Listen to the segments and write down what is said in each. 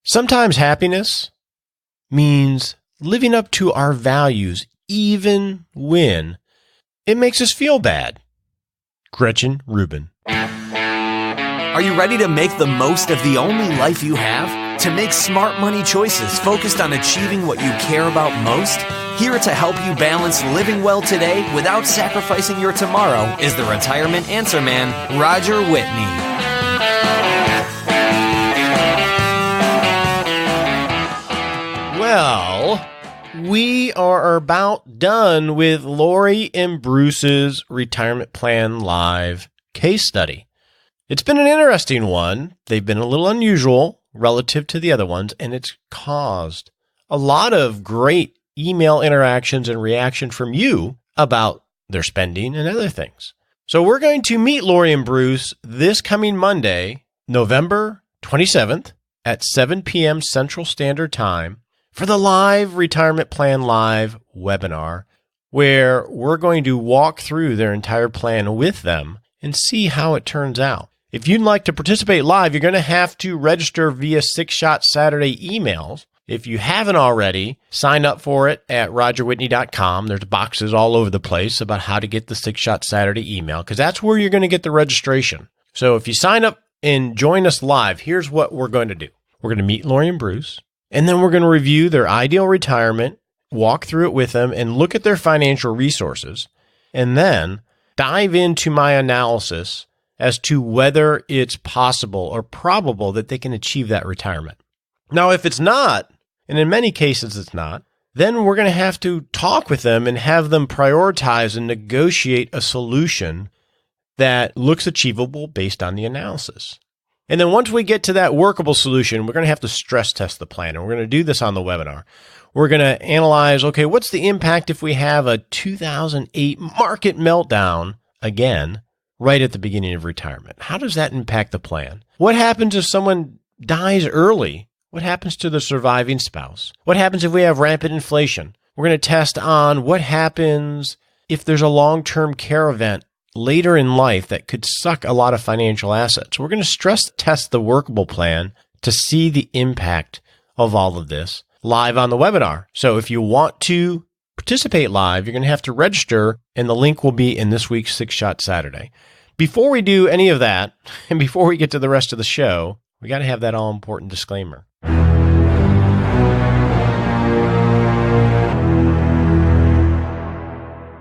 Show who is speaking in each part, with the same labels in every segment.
Speaker 1: Sometimes happiness means living up to our values even when it makes us feel bad. Gretchen Rubin.
Speaker 2: Are you ready to make the most of the only life you have? To make smart money choices focused on achieving what you care about most? Here to help you balance living well today without sacrificing your tomorrow is the Retirement Answer Man, Roger Whitney.
Speaker 1: Well, we are about done with Lori and Bruce's Retirement Plan Live case study. It's been an interesting one. They've been a little unusual relative to the other ones, and it's caused a lot of great email interactions and reaction from you about their spending and other things. So we're going to meet Lori and Bruce this coming Monday, November 27th at 7 p.m. Central Standard Time for the live Retirement Plan Live webinar, where we're going to walk through their entire plan with them and see how it turns out. If you'd like to participate live, you're going to have to register via 6 Shot Saturday emails. If you haven't already, sign up for it at rogerwhitney.com. There's boxes all over the place about how to get the 6 Shot Saturday email, because that's where you're going to get the registration. So if you sign up and join us live, here's what we're going to do. We're going to meet Lori and Bruce, and then we're going to review their ideal retirement, walk through it with them, and look at their financial resources, and then dive into my analysis as to whether it's possible or probable that they can achieve that retirement. Now, if it's not, and in many cases it's not, then we're going to have to talk with them and have them prioritize and negotiate a solution that looks achievable based on the analysis. And then once we get to that workable solution, we're going to have to stress test the plan. And we're going to do this on the webinar. We're going to analyze, okay, what's the impact if we have a 2008 market meltdown again, right at the beginning of retirement? How does that impact the plan? What happens if someone dies early? What happens to the surviving spouse? What happens if we have rampant inflation? We're going to test on what happens if there's a long-term care event later in life that could suck a lot of financial assets. We're going to stress test the workable plan to see the impact of all of this live on the webinar. So if you want to participate live, you're going to have to register, and the link will be in this week's 6 Shot Saturday. Before we do any of that, and before we get to the rest of the show, we got to have that all-important disclaimer.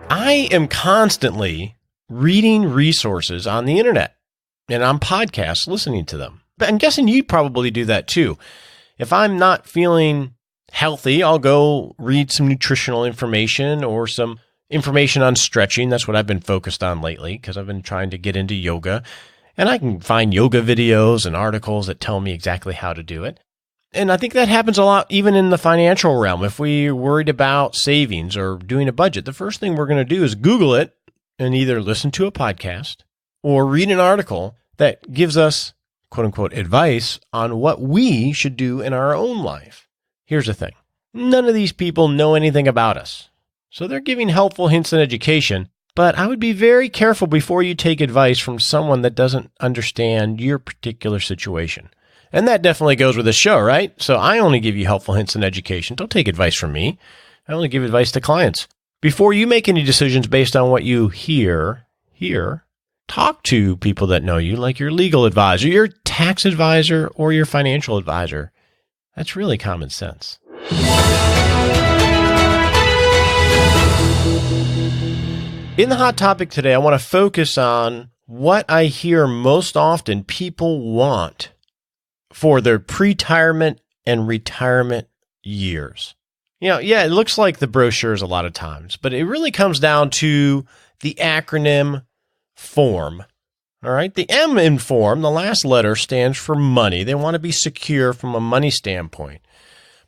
Speaker 1: I am constantly reading resources on the internet and on podcasts, listening to them. But I'm guessing you probably do that too. If I'm not feeling healthy, I'll go read some nutritional information or some information on stretching. That's what I've been focused on lately because I've been trying to get into yoga. And I can find yoga videos and articles that tell me exactly how to do it. And I think that happens a lot even in the financial realm. If we're worried about savings or doing a budget, the first thing we're going to do is Google it and either listen to a podcast or read an article that gives us, quote unquote, advice on what we should do in our own life. Here's the thing. None of these people know anything about us. So they're giving helpful hints and education, but I would be very careful before you take advice from someone that doesn't understand your particular situation. And that definitely goes with the show, right? So I only give you helpful hints and education. Don't take advice from me. I only give advice to clients. Before you make any decisions based on what you hear, talk to people that know you, like your legal advisor, your tax advisor, or your financial advisor. That's really common sense. In the hot topic today, I want to focus on what I hear most often people want for their pretirement and retirement years. It looks like the brochures a lot of times, but it really comes down to the acronym FORM. All right. The M in FORM, the last letter, stands for money. They want to be secure from a money standpoint.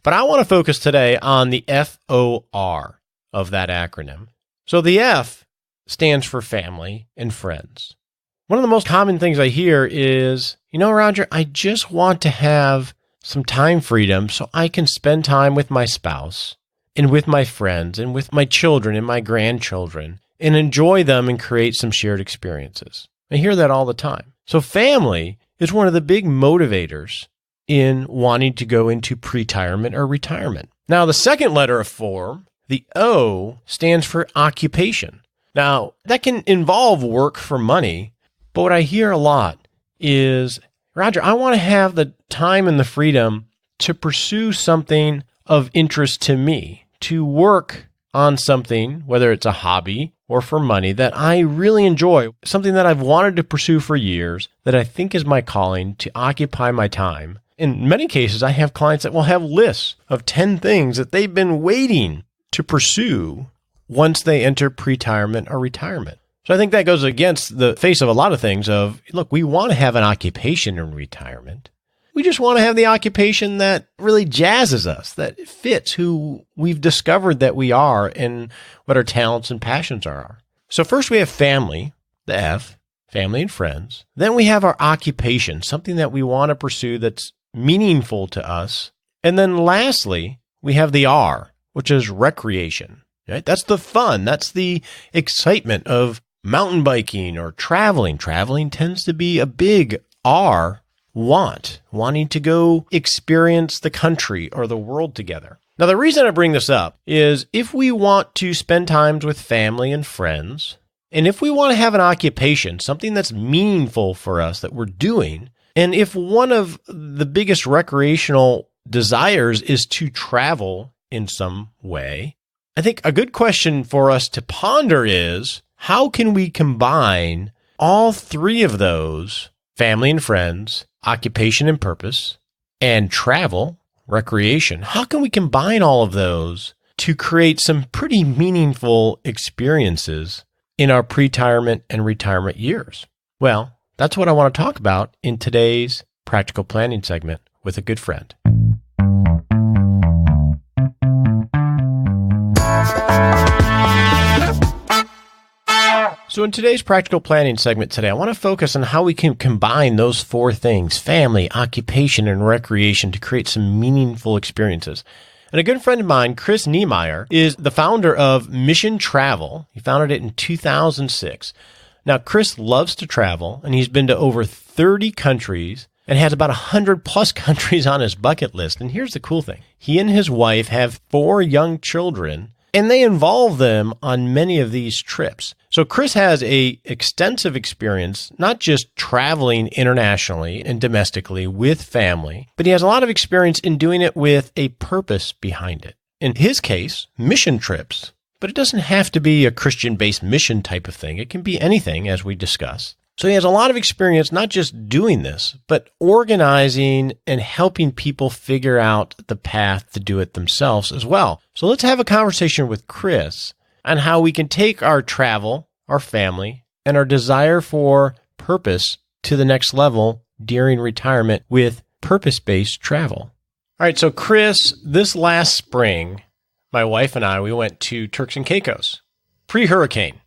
Speaker 1: But I want to focus today on the FOR of that acronym. So the F stands for family and friends. One of the most common things I hear is, Roger, I just want to have some time freedom so I can spend time with my spouse and with my friends and with my children and my grandchildren and enjoy them and create some shared experiences. I hear that all the time. So family is one of the big motivators in wanting to go into pretirement or retirement. Now, the second letter of form, the O, stands for occupation. Now, that can involve work for money, but what I hear a lot is, Roger, I want to have the time and the freedom to pursue something of interest to me, to work on something, whether it's a hobby or for money, that I really enjoy, something that I've wanted to pursue for years, that I think is my calling, to occupy my time. In many cases, I have clients that will have lists of 10 things that they've been waiting to pursue once they enter pretirement or retirement. So I think that goes against the face of a lot of things of, look, we want to have an occupation in retirement. We just want to have the occupation that really jazzes us, that fits who we've discovered that we are and what our talents and passions are. So first we have family, the F, family and friends. Then we have our occupation, something that we want to pursue that's meaningful to us. And then lastly, we have the R, which is recreation. Right? That's the fun. That's the excitement of mountain biking or traveling. Traveling tends to be a big R, wanting to go experience the country or the world together. Now, the reason I bring this up is if we want to spend time with family and friends, and if we want to have an occupation, something that's meaningful for us that we're doing, and if one of the biggest recreational desires is to travel in some way, I think a good question for us to ponder is, how can we combine all three of those, family and friends, occupation and purpose, and travel, recreation? How can we combine all of those to create some pretty meaningful experiences in our pretirement and retirement years? Well, that's what I want to talk about in today's practical planning segment with a good friend. So in today's practical planning segment today, I want to focus on how we can combine those four things, family, occupation, and recreation, to create some meaningful experiences. And a good friend of mine, Chris Niemeyer, is the founder of Mission Travel. He founded it in 2006. Now, Chris loves to travel, and he's been to over 30 countries and has about 100 plus countries on his bucket list. And here's the cool thing. He and his wife have 4 young children, and they involve them on many of these trips. So Chris has a extensive experience, not just traveling internationally and domestically with family, but he has a lot of experience in doing it with a purpose behind it. In his case, mission trips, but it doesn't have to be a Christian-based mission type of thing. It can be anything, as we discussed. So he has a lot of experience, not just doing this, but organizing and helping people figure out the path to do it themselves as well. So let's have a conversation with Chris on how we can take our travel, our family, and our desire for purpose to the next level during retirement with purpose-based travel. All right, so Chris, this last spring, my wife and I, we went to Turks and Caicos, pre-hurricane.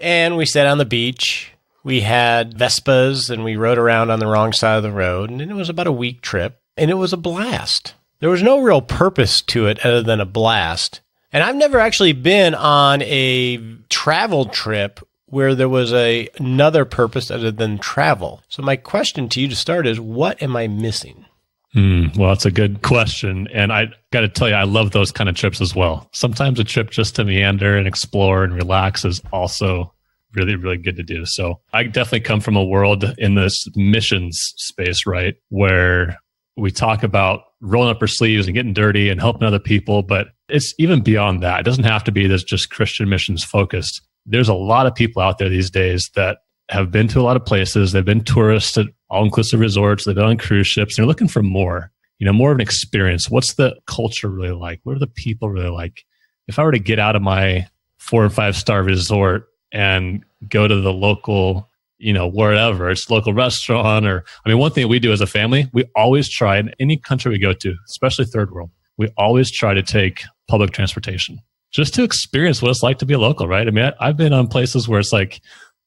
Speaker 1: And we sat on the beach. We had Vespas and we rode around on the wrong side of the road, and it was about a week trip, and it was a blast. There was no real purpose to it other than a blast. And I've never actually been on a travel trip where there was another purpose other than travel. So my question to you to start is, what am I missing?
Speaker 3: Well, that's a good question. And I got to tell you, I love those kind of trips as well. Sometimes a trip just to meander and explore and relax is also really, really good to do. So I definitely come from a world in this missions space, right? Where we talk about rolling up our sleeves and getting dirty and helping other people, but it's even beyond that. It doesn't have to be this just Christian missions focused. There's a lot of people out there these days that have been to a lot of places. They've been tourists at all-inclusive resorts. They've been on cruise ships. They're looking for more, more of an experience. What's the culture really like? What are the people really like? If I were to get out of my 4 and 5 star resort and go to the local, wherever, it's local restaurant one thing we do as a family, we always try in any country we go to, especially third world, we always try to take public transportation just to experience what it's like to be a local, right? I've been on places where it's like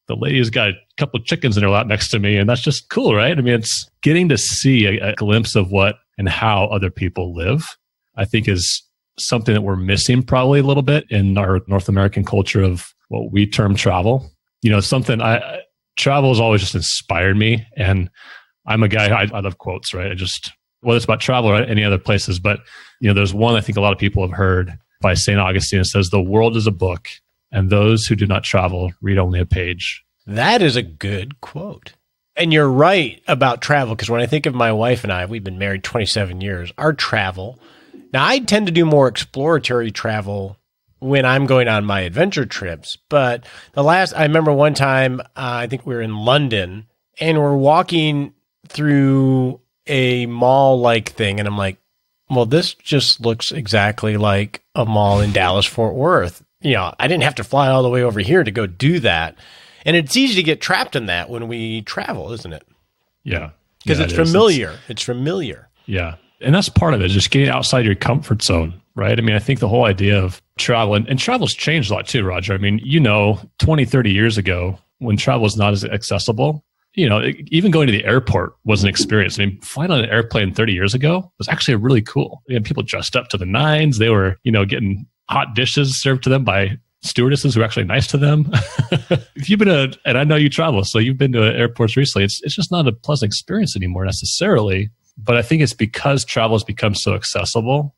Speaker 3: the lady's got a couple of chickens in her lap next to me, and that's just cool, right? It's getting to see a glimpse of what and how other people live, I think is something that we're missing probably a little bit in our North American culture of what we term travel. Travel has always just inspired me. And I'm a guy, I love quotes, right? Whether it's about travel or any other places, but there's one I think a lot of people have heard by St. Augustine. It says, the world is a book, and those who do not travel read only a page.
Speaker 1: That is a good quote. And you're right about travel, because when I think of my wife and I, we've been married 27 years, our travel. Now, I tend to do more exploratory travel when I'm going on my adventure trips. But I remember one time, I think we were in London, and we're walking through a mall-like thing, and I'm like, well, this just looks exactly like a mall in Dallas-Fort Worth. I didn't have to fly all the way over here to go do that. And it's easy to get trapped in that when we travel, isn't it?
Speaker 3: Yeah.
Speaker 1: Because it's familiar. It's familiar.
Speaker 3: Yeah. And that's part of it, just getting outside your comfort zone, right? I mean, I think the whole idea of travel, and travel's changed a lot too, Roger. I mean, 20, 30 years ago, when travel was not as accessible, even going to the airport was an experience. I mean, flying on an airplane 30 years ago was actually really cool. People dressed up to the nines. They were, getting hot dishes served to them by stewardesses who are actually nice to them. If you've been and I know you travel, so you've been to airports recently, it's just not a pleasant experience anymore necessarily. But I think it's because travel has become so accessible,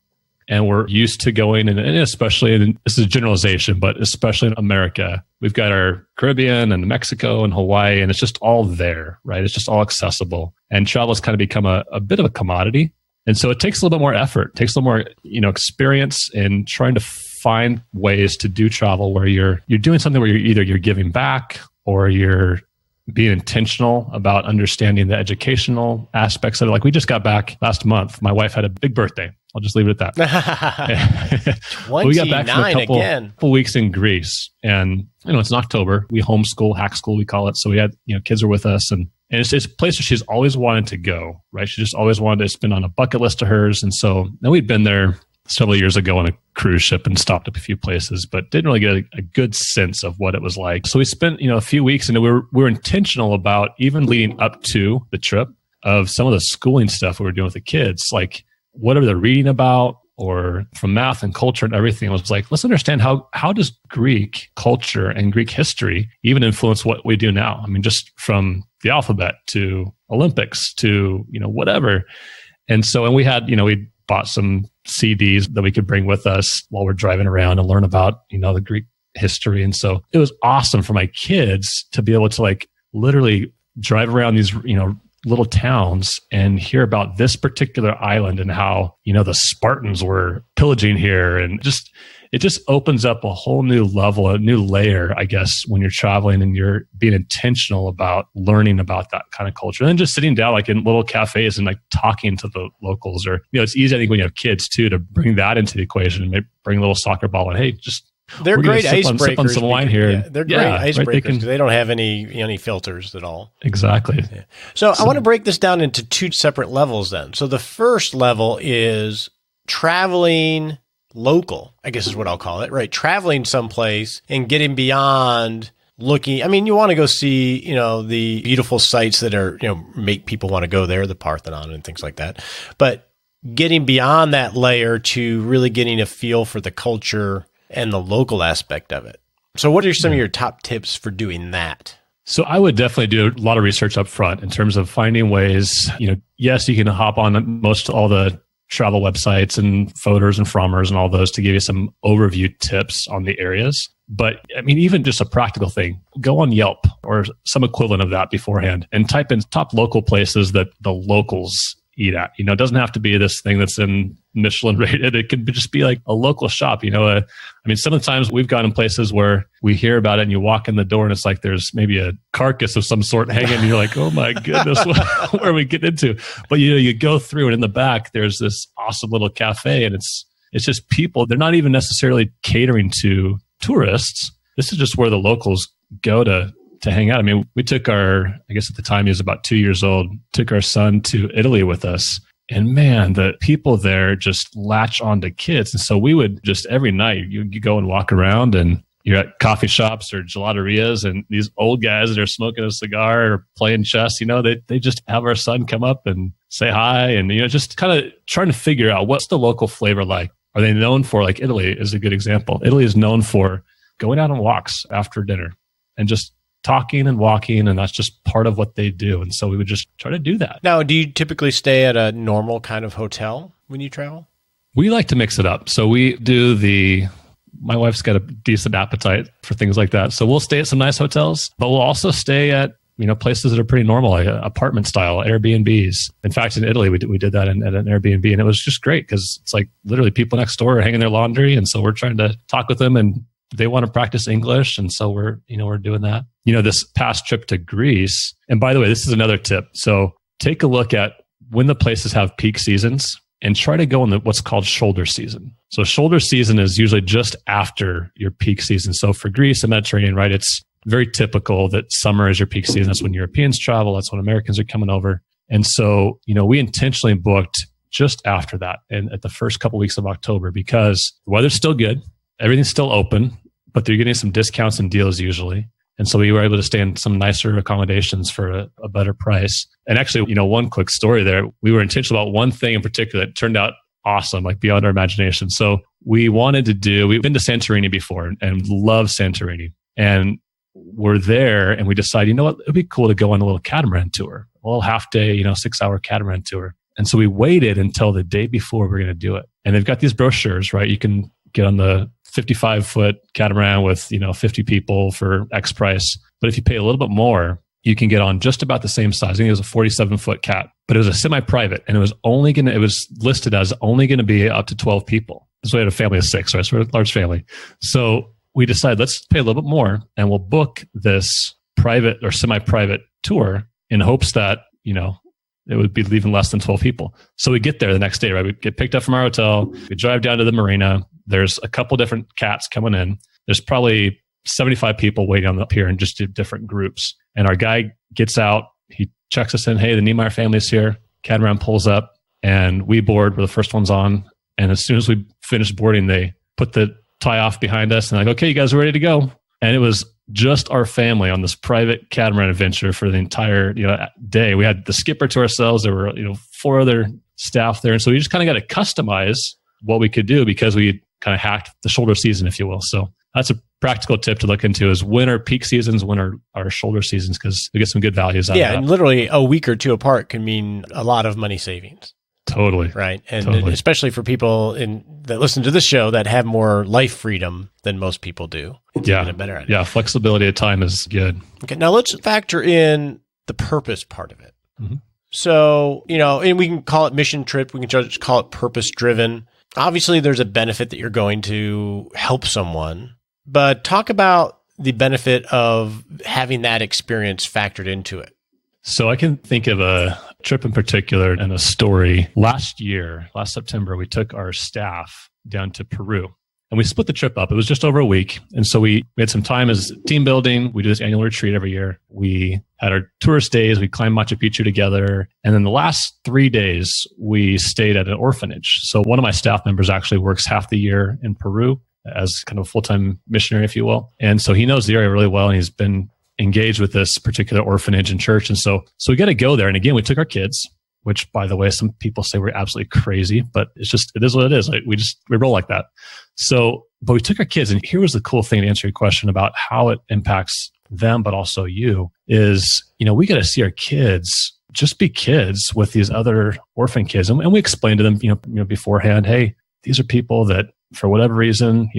Speaker 3: and we're used to going, and especially, and this is a generalization, but especially in America, we've got our Caribbean and Mexico and Hawaii, and it's just all there, right? It's just all accessible. And travel has kind of become a bit of a commodity. And so it takes a little bit more effort, it takes a little more, experience in trying to find ways to do travel where you're doing something where you're giving back, or you're being intentional about understanding the educational aspects of it. Like we just got back last month. My wife had a big birthday. I'll just leave it at that.
Speaker 1: 29
Speaker 3: we got back from a
Speaker 1: again.
Speaker 3: couple weeks in Greece, and it's in October. We homeschool, hack school, we call it. So we had kids are with us, and it's a place where she's always wanted to go. Right, she just always wanted to. It's been on a bucket list of hers, and so then we'd been there several years ago on a cruise ship and stopped up a few places, but didn't really get a good sense of what it was like. So we spent, a few weeks, and we were intentional about, even leading up to the trip, of some of the schooling stuff we were doing with the kids, like whatever they're reading about, or from math and culture and everything. It was like, let's understand how does Greek culture and Greek history even influence what we do now? I mean, just from the alphabet to Olympics to, whatever. And so, and we had, we bought some CDs that we could bring with us while we're driving around and learn about, the Greek history. And so it was awesome for my kids to be able to literally drive around these, little towns and hear about this particular island and how, the Spartans were pillaging here. And it just opens up a whole new level, a new layer, I guess, when you're traveling and you're being intentional about learning about that kind of culture. And then just sitting down in little cafes and talking to the locals, or, it's easy, I think, when you have kids too, to bring that into the equation and maybe bring a little soccer ball and, hey,
Speaker 1: they're great icebreakers.
Speaker 3: Sip on some wine here.
Speaker 1: Yeah, they're great icebreakers because they don't have any filters at all.
Speaker 3: Exactly.
Speaker 1: Yeah. So I want to break this down into two separate levels then. So the first level is traveling local, I guess is what I'll call it, right? Traveling someplace and getting beyond looking. I mean, you want to go see, the beautiful sites that are, make people want to go there, the Parthenon and things like that. But getting beyond that layer to really getting a feel for the culture and the local aspect of it. So what are some of your top tips for doing that?
Speaker 3: So I would definitely do a lot of research up front in terms of finding ways, yes, you can hop on most all the travel websites and Fodor's and Frommer's and all those to give you some overview tips on the areas. But I mean, even just a practical thing, go on Yelp or some equivalent of that beforehand and type in top local places that the locals eat at. It doesn't have to be this thing that's in Michelin rated. It could just be a local shop. Some of the times we've gone in places where we hear about it and you walk in the door and it's like there's maybe a carcass of some sort hanging and you're like, oh my goodness, where are we getting into? But you go through and in the back, there's this awesome little cafe and it's just people. They're not even necessarily catering to tourists. This is just where the locals go to hang out. I mean, we took I guess at the time he was about 2 years old, took our son to Italy with us. And man, the people there just latch on to kids. And so we would just every night, you go and walk around and you're at coffee shops or gelaterias and these old guys that are smoking a cigar or playing chess, they just have our son come up and say hi. And, just kind of trying to figure out what's the local flavor like. Are they known for, Italy is a good example. Italy is known for going out on walks after dinner and just talking and walking, and that's just part of what they do. And so we would just try to do that.
Speaker 1: Now, do you typically stay at a normal kind of hotel when you travel?
Speaker 3: We like to mix it up. So we do my wife's got a decent appetite for things like that. So we'll stay at some nice hotels, but we'll also stay at, places that are pretty normal, like apartment style, Airbnbs. In fact, in Italy, we did that at an Airbnb, and it was just great because it's like literally people next door are hanging their laundry. And so we're trying to talk with them, and they want to practice English. And so we're doing that. This past trip to Greece, and by the way, this is another tip. So take a look at when the places have peak seasons and try to go in what's called shoulder season. So shoulder season is usually just after your peak season. So for Greece and Mediterranean, right, it's very typical that summer is your peak season. That's when Europeans travel. That's when Americans are coming over. And so, we intentionally booked just after that and at the first couple weeks of October because the weather's still good. Everything's still open, but they're getting some discounts and deals usually. And so we were able to stay in some nicer accommodations for a better price. And actually, one quick story there, we were intentional about one thing in particular that turned out awesome, like beyond our imagination. So we've been to Santorini before and love Santorini. And we're there and we decide, it'd be cool to go on a little catamaran tour, a little half day, 6-hour catamaran tour. And so we waited until the day before we're going to do it. And they've got these brochures, right? You can get on the 55-foot catamaran with, 50 people for X price. But if you pay a little bit more, you can get on just about the same size. I think it was a 47-foot cat, but it was a semi-private, and it was listed as only going to be up to 12 people. So we had a family of 6, right? So we're a large family. So we decided let's pay a little bit more, and we'll book this private or semi-private tour in hopes that, it would be leaving less than 12 people. So we get there the next day, right? We get picked up from our hotel. We drive down to the marina. There's a couple different cats coming in. There's probably 75 people waiting on the pier in just different groups. And our guy gets out. He checks us in. Hey, the Niemeyer family's here. Catamaran pulls up and we board. We're the first ones on. And as soon as we finish boarding, they put the tie off behind us and like, okay, you guys are ready to go. And it was just our family on this private catamaran adventure for the entire day. We had the skipper to ourselves. There were 4 other staff there, and so we just kind of got to customize what we could do because we kind of hacked the shoulder season, if you will. So that's a practical tip to look into: is when are peak seasons, when are our shoulder seasons, because we get some good values out of that.
Speaker 1: Yeah, and literally a week or two apart can mean a lot of money savings.
Speaker 3: Totally.
Speaker 1: Right. And especially for people that listen to this show that have more life freedom than most people do. It's even a better idea.
Speaker 3: Yeah. Flexibility of time is good.
Speaker 1: Okay. Now let's factor in the purpose part of it.
Speaker 3: Mm-hmm.
Speaker 1: So, and we can call it mission trip. We can just call it purpose driven. Obviously, there's a benefit that you're going to help someone, but talk about the benefit of having that experience factored into it.
Speaker 3: So I can think of a trip in particular and a story. Last September, we took our staff down to Peru and we split the trip up. It was just over a week. And so we had some time as team building. We do this annual retreat every year. We had our tourist days. We climbed Machu Picchu together. And then the last 3 days, we stayed at an orphanage. So one of my staff members actually works half the year in Peru as kind of a full-time missionary, if you will. And so he knows the area really well, and he's been engaged with this particular orphanage and church. And so we got to go there. And again, we took our kids, which, by the way, some people say we're absolutely crazy, but it is what it is. Like we roll like that. But we took our kids, and here was the cool thing to answer your question about how it impacts them, but also you is, we got to see our kids just be kids with these other orphan kids. And we explained to them, beforehand, hey, these are people that for whatever reason,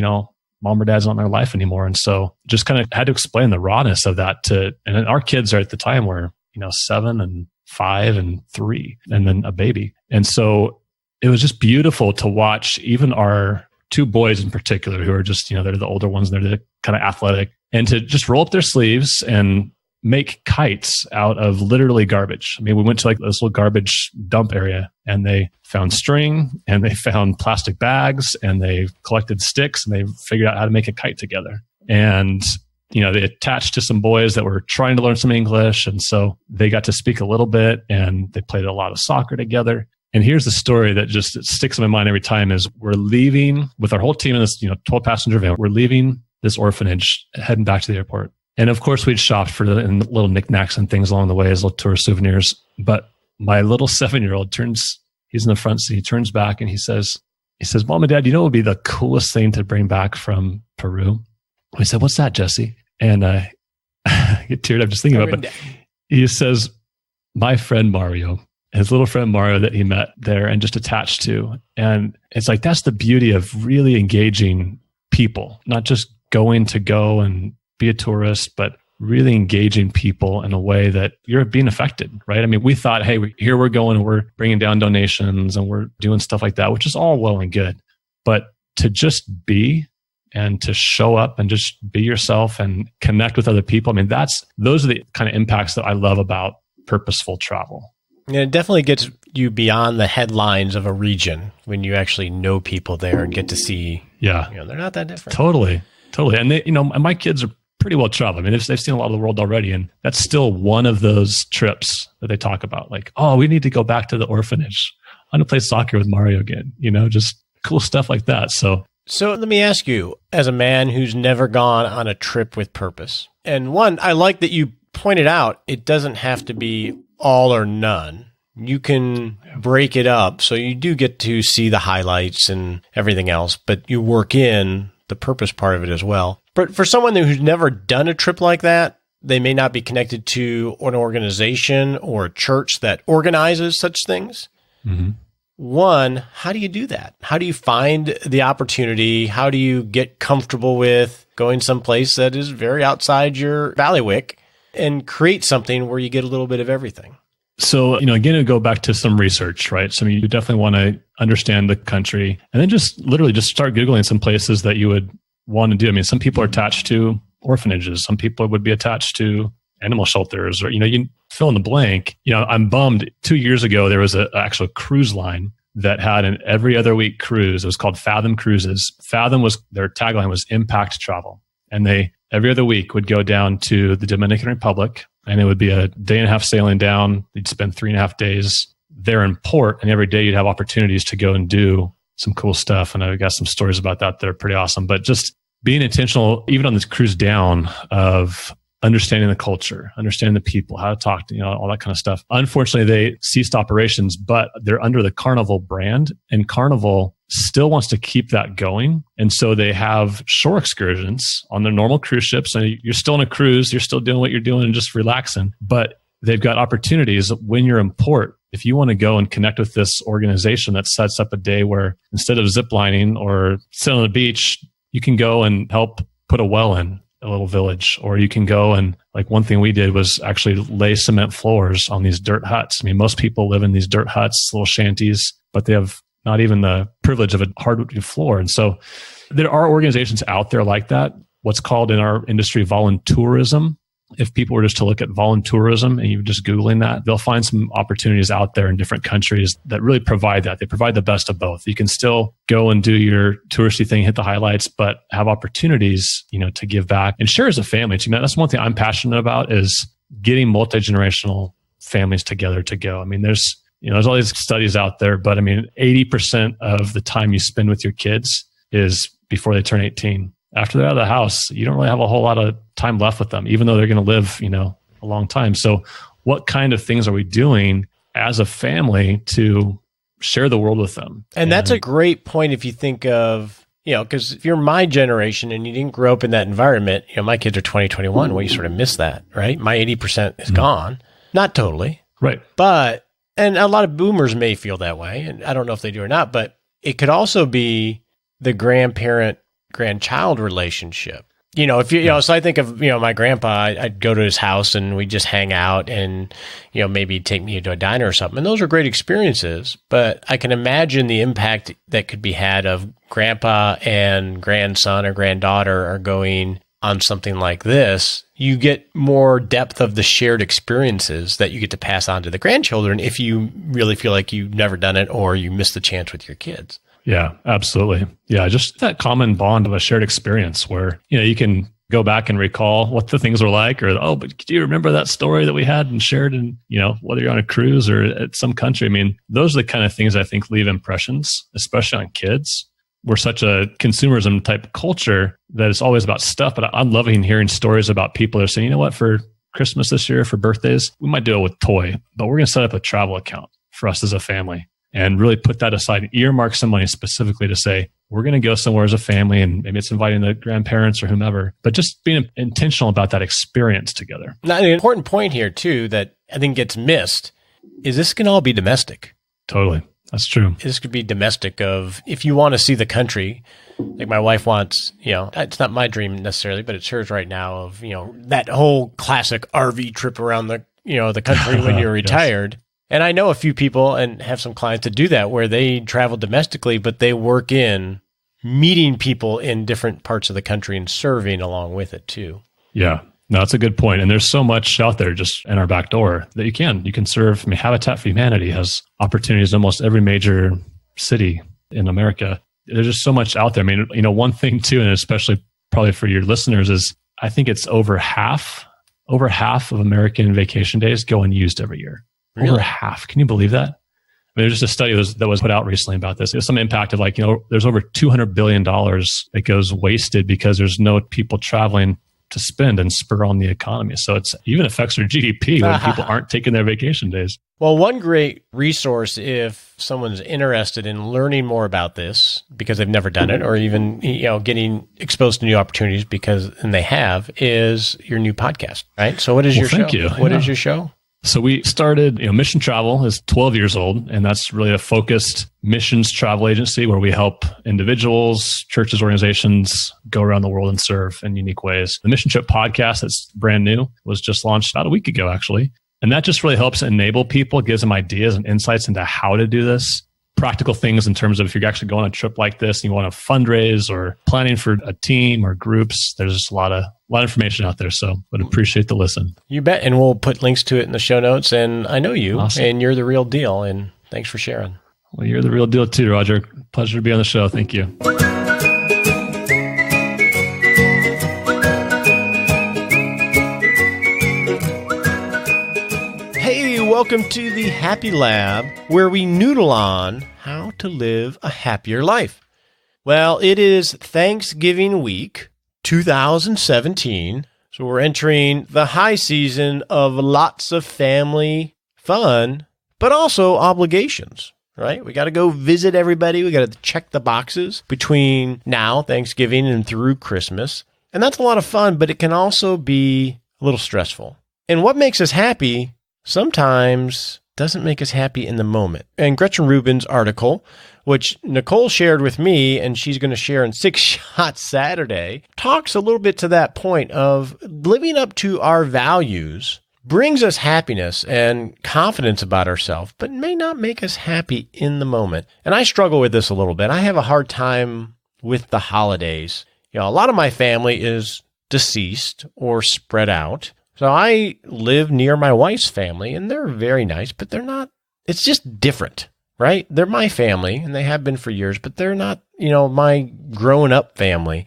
Speaker 3: mom or dad's not in their life anymore. And so just kind of had to explain the rawness of that and our kids are at the time were, 7 and 5 and 3, and then a baby. And so it was just beautiful to watch even our 2 boys in particular, who are just, they're the older ones, they're the kind of athletic, and to just roll up their sleeves and make kites out of literally garbage. I mean, we went to like this little garbage dump area, and they found string and they found plastic bags and they collected sticks and they figured out how to make a kite together. And, they attached to some boys that were trying to learn some English. And so they got to speak a little bit, and they played a lot of soccer together. And here's the story that just sticks in my mind every time is we're leaving with our whole team in this, 12 passenger van. We're leaving this orphanage, heading back to the airport. And of course, we'd shopped for little knickknacks and things along the way as little tourist souvenirs. But my little 7-year-old he's in the front seat, he turns back and he says, Mom and Dad, what would be the coolest thing to bring back from Peru? We said, what's that, Jesse? And I get teared up just thinking about it. But he says, my friend Mario, his little friend Mario that he met there and just attached to. And it's like, that's the beauty of really engaging people, not just going to go and be a tourist, but really engaging people in a way that you're being affected, right? I mean, we thought, hey, here we're going and we're bringing down donations and we're doing stuff like that, which is all well and good. But to just be and to show up and just be yourself and connect with other people, I mean, those are the kind of impacts that I love about purposeful travel.
Speaker 1: And it definitely gets you beyond the headlines of a region when you actually know people there and get to see, they're not that different.
Speaker 3: Totally. And they, my kids are pretty well traveled. I mean, they've seen a lot of the world already. And that's still one of those trips that they talk about. Like, oh, we need to go back to the orphanage. I'm going to play soccer with Mario again, just cool stuff like that. So
Speaker 1: let me ask you, as a man who's never gone on a trip with purpose, and one, I like that you pointed out, it doesn't have to be all or none. You can break it up. So you do get to see the highlights and everything else, but you work in the purpose part of it as well. But for someone who's never done a trip like that, they may not be connected to an organization or a church that organizes such things. Mm-hmm. One, how do you do that? How do you find the opportunity? How do you get comfortable with going someplace that is very outside your bailiwick and create something where you get a little bit of everything?
Speaker 3: So, again, to go back to some research, right? So, you definitely want to understand the country and then just literally just start Googling some places that you would want to do. I mean, some people are attached to orphanages. Some people would be attached to animal shelters, or, you fill in the blank. I'm bummed. 2 years ago, there was an actual cruise line that had an every other week cruise. It was called Fathom Cruises. Fathom their tagline was impact travel. And they, every other week, would go down to the Dominican Republic, and it would be a day and a half sailing down. You'd spend 3.5 days there in port, and every day you'd have opportunities to go and do some cool stuff. And I've got some stories about that. They're pretty awesome. But just being intentional, even on this cruise down, of understanding the culture, understanding the people, how to talk to, all that kind of stuff. Unfortunately, they ceased operations, but they're under the Carnival brand, and Carnival still wants to keep that going. And so they have shore excursions on their normal cruise ships. And you're still on a cruise, you're still doing what you're doing and just relaxing. But they've got opportunities when you're in port. If you want to go and connect with this organization that sets up a day where instead of ziplining or sitting on the beach, you can go and help put a well in a little village, or you can go and, like, one thing we did was actually lay cement floors on these dirt huts. I mean, most people live in these dirt huts, little shanties, but they have not even the privilege of a hardwood floor. And so there are organizations out there like that, what's called in our industry voluntourism. If people were just to look at voluntourism and you're just Googling that, they'll find some opportunities out there in different countries that really provide that. They provide the best of both. You can still go and do your touristy thing, hit the highlights, but have opportunities, to give back and share as a family. That's one thing I'm passionate about, is getting multi-generational families together to go. I mean, there's all these studies out there, but I mean, 80% of the time you spend with your kids is before they turn 18. After they're out of the house, you don't really have a whole lot of time left with them, even though they're going to live, a long time. So what kind of things are we doing as a family to share the world with them?
Speaker 1: And that's a great point if you think of, because if you're my generation and you didn't grow up in that environment, my kids are 2021, well, you sort of miss that, right? My 80% is gone. Not totally.
Speaker 3: Right.
Speaker 1: But, and a lot of boomers may feel that way, and I don't know if they do or not, but it could also be the grandchild relationship. So I think of, my grandpa, I'd go to his house and we'd just hang out and, maybe take me to a diner or something. And those are great experiences, but I can imagine the impact that could be had of grandpa and grandson or granddaughter are going on something like this. You get more depth of the shared experiences that you get to pass on to the grandchildren if you really feel like you've never done it or you missed the chance with your kids.
Speaker 3: Yeah, absolutely. Yeah, just that common bond of a shared experience where, you can go back and recall what the things were like, or, oh, but do you remember that story that we had and shared in, whether you're on a cruise or at some country? I mean, those are the kind of things I think leave impressions, especially on kids. We're such a consumerism type culture that it's always about stuff, but I'm loving hearing stories about people that are saying, for Christmas this year, for birthdays, we might do it with toy, but we're going to set up a travel account for us as a family. and really put that aside and earmark some money specifically to say, we're going to go somewhere as a family, and maybe it's inviting the grandparents or whomever, but just being intentional about that experience together.
Speaker 1: Now, an important point here too that I think gets missed is this can all be domestic.
Speaker 3: Totally. That's true.
Speaker 1: This could be domestic of if you want to see the country, like my wife wants, it's not my dream necessarily, but it's hers right now of, that whole classic RV trip around the country when you're retired. Yes. And I know a few people and have some clients that do that where they travel domestically, but they work in meeting people in different parts of the country and serving along with it too.
Speaker 3: Yeah. No, that's a good point. And there's so much out there just in our back door that you can serve. I mean, Habitat for Humanity has opportunities in almost every major city in America. There's just so much out there. I mean, one thing too, and especially probably for your listeners, is I think it's over half of American vacation days go unused every year. Really? Over half. Can you believe that? I mean, there's just a study that was put out recently about this. There's some impact of there's over $200 billion that goes wasted because there's no people traveling to spend and spur on the economy. So it even affects their GDP when people aren't taking their vacation days.
Speaker 1: Well, one great resource if someone's interested in learning more about this because they've never done it, or even getting exposed to new opportunities and they have, is your new podcast, right? So what is your show?
Speaker 3: Thank you.
Speaker 1: What is your show?
Speaker 3: So we started, Mission Travel is 12 years old, and that's really a focused missions travel agency where we help individuals, churches, organizations go around the world and serve in unique ways. The Mission Trip podcast, that's brand new, was just launched about a week ago, actually. And that just really helps enable people, gives them ideas and insights into how to do this. Practical things in terms of if you're actually going on a trip like this and you want to fundraise or planning for a team or groups, there's just a lot of information out there. So would appreciate the listen.
Speaker 1: You bet. And we'll put links to it in the show notes. And I know you, awesome. And you're the real deal. And thanks for sharing.
Speaker 3: Well, you're the real deal too, Roger. Pleasure to be on the show. Thank you.
Speaker 1: Welcome to the Happy Lab, where we noodle on how to live a happier life. Well, it is Thanksgiving week 2017, so we're entering the high season of lots of family fun, but also obligations, right? We got to go visit everybody. We got to check the boxes between now, Thanksgiving, and through Christmas. And that's a lot of fun, but it can also be a little stressful. And what makes us happy sometimes doesn't make us happy in the moment. And Gretchen Rubin's article, which Nicole shared with me, and she's going to share in 6 Shots Saturday, talks a little bit to that point of living up to our values brings us happiness and confidence about ourselves, but may not make us happy in the moment. And I struggle with this a little bit. I have a hard time with the holidays. A lot of my family is deceased or spread out. So I live near my wife's family, and they're very nice, but they're not, it's just different, right? They're my family, and they have been for years, but they're not, my grown-up family.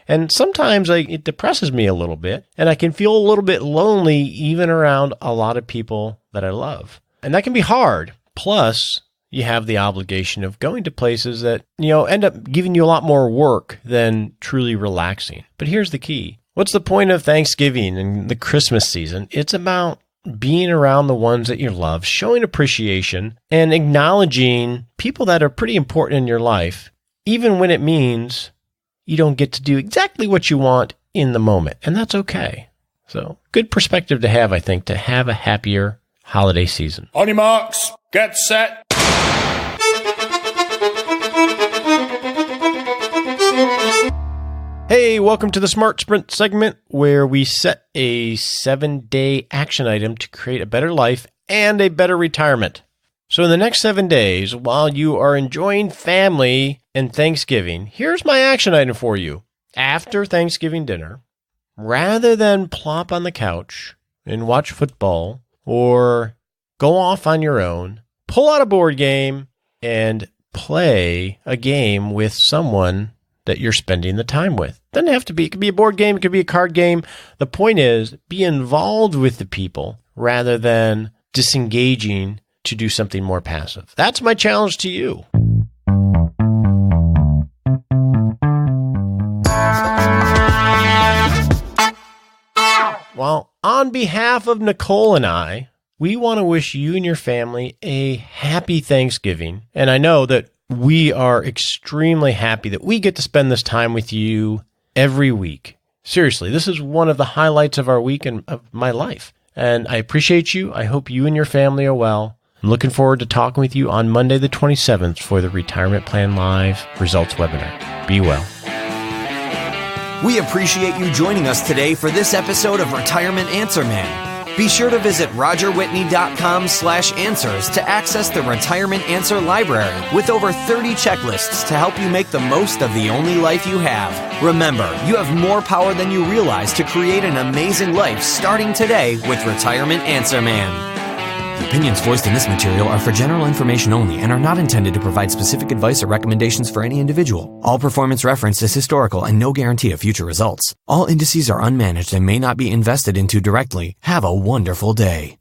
Speaker 1: And sometimes it depresses me a little bit, and I can feel a little bit lonely even around a lot of people that I love. And that can be hard. Plus, you have the obligation of going to places that, end up giving you a lot more work than truly relaxing. But here's the key. What's the point of Thanksgiving and the Christmas season? It's about being around the ones that you love, showing appreciation, and acknowledging people that are pretty important in your life, even when it means you don't get to do exactly what you want in the moment. And that's okay. So, good perspective to have, I think, to have a happier holiday season.
Speaker 4: On your marks, get set.
Speaker 1: Hey, welcome to the Smart Sprint segment where we set a 7-day action item to create a better life and a better retirement. So in the next 7 days, while you are enjoying family and Thanksgiving, here's my action item for you. After Thanksgiving dinner, rather than plop on the couch and watch football or go off on your own, pull out a board game and play a game with someone that you're spending the time with. Doesn't have to be, it could be a board game, it could be a card game. The point is, be involved with the people rather than disengaging to do something more passive. That's my challenge to you. Well, on behalf of Nicole and I, we want to wish you and your family a happy Thanksgiving. And I know that we are extremely happy that we get to spend this time with you every week. Seriously, this is one of the highlights of our week and of my life. And I appreciate you. I hope you and your family are well. I'm looking forward to talking with you on Monday the 27th for the Retirement Plan Live results webinar. Be well.
Speaker 2: We appreciate you joining us today for this episode of Retirement Answer Man. Be sure to visit rogerwhitney.com/answers to access the Retirement Answer Library with over 30 checklists to help you make the most of the only life you have. Remember, you have more power than you realize to create an amazing life starting today with Retirement Answer Man. The opinions voiced in this material are for general information only and are not intended to provide specific advice or recommendations for any individual. All performance referenced is historical and no guarantee of future results. All indices are unmanaged and may not be invested into directly. Have a wonderful day.